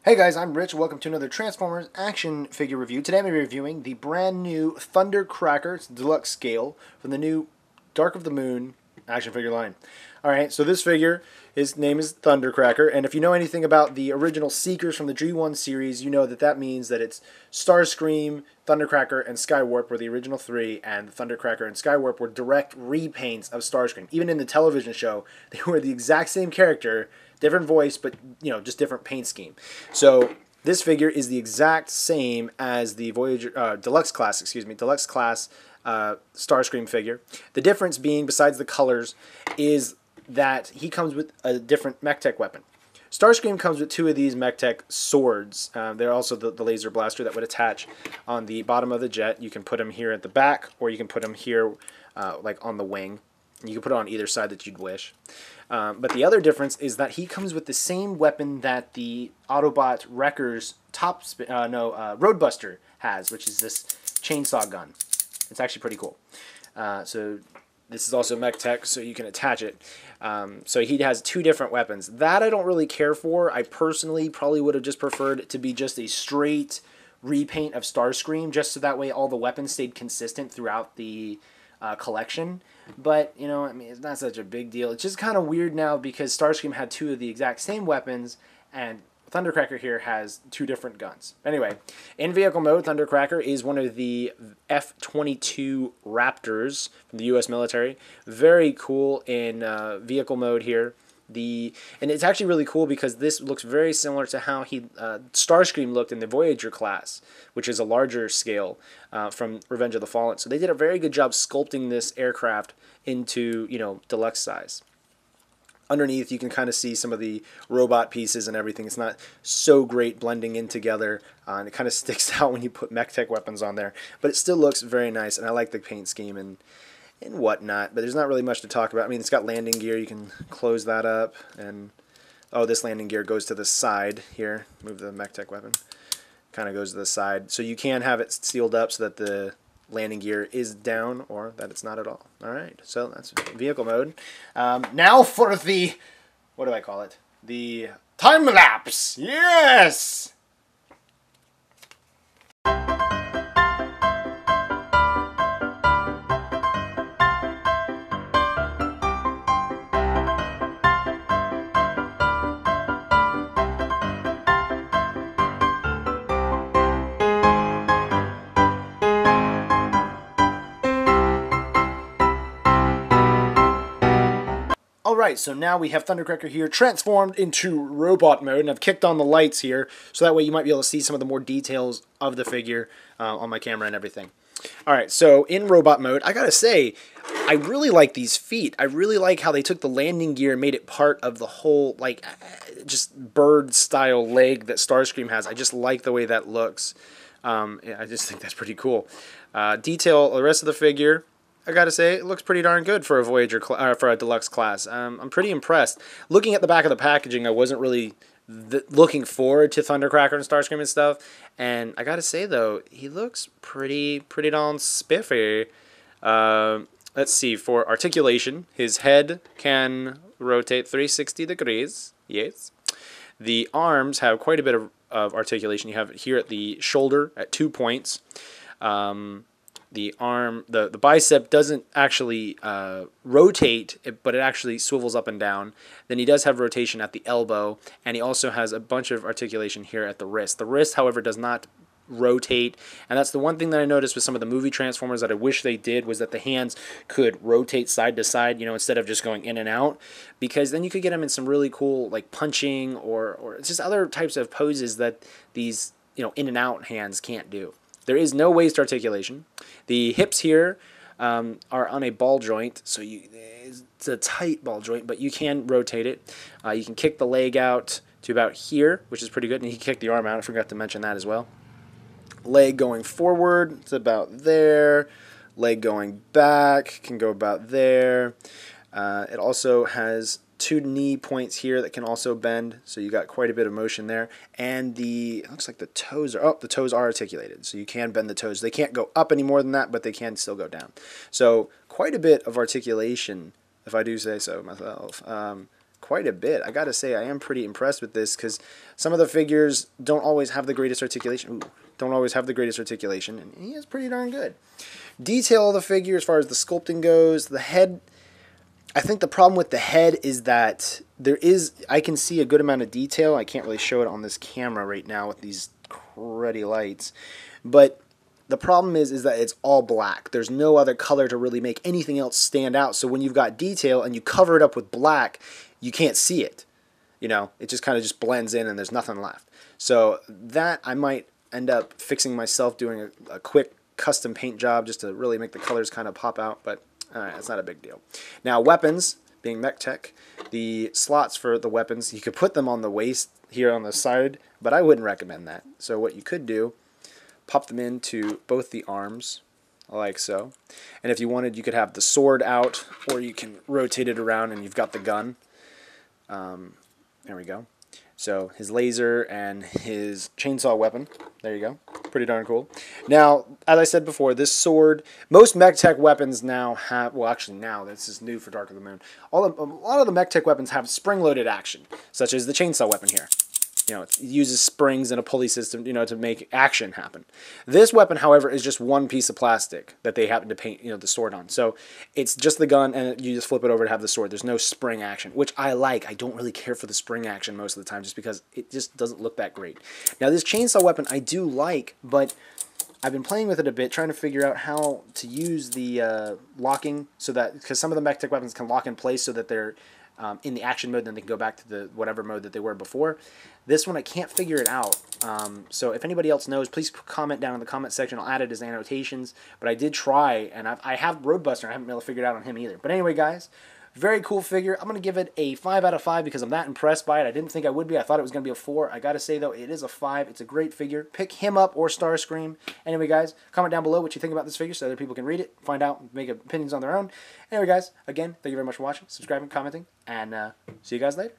Hey guys, I'm Rich. Welcome to another Transformers action figure review. Today I'm going to be reviewing the brand new Thundercracker. It's deluxe scale from the new Dark of the Moon action figure line. Alright, so this figure, his name is Thundercracker, and if you know anything about the original Seekers from the G1 series, you know that means that it's Starscream, Thundercracker, and Skywarp were the original three, and the Thundercracker and Skywarp were direct repaints of Starscream. Even in the television show, they were the exact same character, different voice, but just different paint scheme. So this figure is the exact same as the Voyager deluxe class Starscream figure. The difference being, besides the colors, is that he comes with a different MechTech weapon. Starscream comes with two of these MechTech swords. They're also the laser blaster that would attach on the bottom of the jet. You can put them here at the back, or you can put them here like on the wing. You can put it on either side that you'd wish. But the other difference is that he comes with the same weapon that the Autobot Wrecker's Roadbuster has, which is this chainsaw gun. It's actually pretty cool. So this is also MechTech, so you can attach it. So he has two different weapons. That I don't really care for. I personally probably would have just preferred it to be just a straight repaint of Starscream, just so that way all the weapons stayed consistent throughout the collection. But, I mean, it's not such a big deal. It's just kind of weird now because Starscream had two of the exact same weapons, and Thundercracker here has two different guns. Anyway, in vehicle mode, Thundercracker is one of the F-22 Raptors from the U.S. military. Very cool in vehicle mode here. And it's actually really cool because this looks very similar to how Starscream looked in the Voyager class, which is a larger scale from Revenge of the Fallen. So they did a very good job sculpting this aircraft into, deluxe size. Underneath, you can kind of see some of the robot pieces and everything. It's not so great blending in together, and it kind of sticks out when you put MechTech weapons on there. But it still looks very nice, and I like the paint scheme and whatnot, but there's not really much to talk about. I mean, it's got landing gear. You can close that up, and this landing gear goes to the side here. Move the MechTech weapon. Kind of goes to the side. So you can have it sealed up so that the landing gear is down or that it's not at all. All right, so that's vehicle mode. Now for the, what do I call it? The time lapse. Yes! Alright, so now we have Thundercracker here transformed into robot mode, and I've kicked on the lights here, so that way you might be able to see some of the more details of the figure on my camera and everything. Alright, so in robot mode, I gotta say, I really like these feet. I really like how they took the landing gear and made it part of the whole, like, just bird-style leg that Starscream has. I just like the way that looks. Yeah, I just think that's pretty cool. The rest of the figure, I gotta say, it looks pretty darn good for a Voyager for a deluxe class. I'm pretty impressed. Looking at the back of the packaging, I wasn't really looking forward to Thundercracker and Starscream and stuff. And I gotta say though, he looks pretty darn spiffy. Let's see, for articulation, his head can rotate 360 degrees. Yes. The arms have quite a bit of articulation. You have it here at the shoulder at 2 points. The arm, the bicep doesn't actually rotate, but it actually swivels up and down. Then he does have rotation at the elbow, and he also has a bunch of articulation here at the wrist. The wrist, however, does not rotate, and that's the one thing that I noticed with some of the movie Transformers that I wish they did, was that the hands could rotate side to side, instead of just going in and out, because then you could get them in some really cool, like punching or just other types of poses that these, in and out hands can't do. There is no waist articulation. The hips here are on a ball joint, so it's a tight ball joint, but you can rotate it. You can kick the leg out to about here, which is pretty good, and you can kick the arm out. I forgot to mention that as well. Leg going forward, it's about there. Leg going back can go about there. It also has two knee points here that can also bend, so you got quite a bit of motion there. And it looks like the toes are articulated, so you can bend the toes. They can't go up any more than that, but they can still go down. So quite a bit of articulation, if I do say so myself. quite a bit. I gotta say, I am pretty impressed with this because some of the figures don't always have the greatest articulation. And he is pretty darn good. Detail of the figure as far as the sculpting goes, the head. I think the problem with the head is that I can see a good amount of detail. I can't really show it on this camera right now with these cruddy lights, but the problem is that it's all black. There's no other color to really make anything else stand out. So when you've got detail and you cover it up with black, you can't see it. You know, it just kind of just blends in and there's nothing left. So that I might end up fixing myself, doing a quick custom paint job just to really make the colors kind of pop out. But alright, that's not a big deal. Now weapons, being mech tech, the slots for the weapons, you could put them on the waist here on the side, but I wouldn't recommend that. So what you could do, pop them into both the arms, like so. And if you wanted, you could have the sword out, or you can rotate it around and you've got the gun. There we go. So his laser and his chainsaw weapon. There you go. Pretty darn cool. Now, as I said before, this sword, most mech tech weapons now have, well actually now, this is new for Dark of the Moon. A lot of the mech tech weapons have spring-loaded action, such as the chainsaw weapon here. You know, it uses springs and a pulley system, you know, to make action happen. This weapon, however, is just one piece of plastic that they happen to paint, you know, the sword on. So it's just the gun, and you just flip it over to have the sword. There's no spring action, which I like. I don't really care for the spring action most of the time, just because it just doesn't look that great. Now, this chainsaw weapon I do like, but I've been playing with it a bit, trying to figure out how to use the locking, so that, because some of the mech tech weapons can lock in place so that they're in the action mode, then they can go back to the whatever mode that they were before. This one, I can't figure it out. So if anybody else knows, please comment down in the comment section. I'll add it as annotations. But I did try, and I have Roadbuster. I haven't been able to figure it out on him either. But anyway, guys, very cool figure. I'm going to give it a 5 out of 5 because I'm that impressed by it. I didn't think I would be. I thought it was going to be a 4. I got to say, though, it is a 5. It's a great figure. Pick him up or Starscream. Anyway, guys, comment down below what you think about this figure so other people can read it, find out, make opinions on their own. Anyway, guys, again, thank you very much for watching, subscribing, commenting, and see you guys later.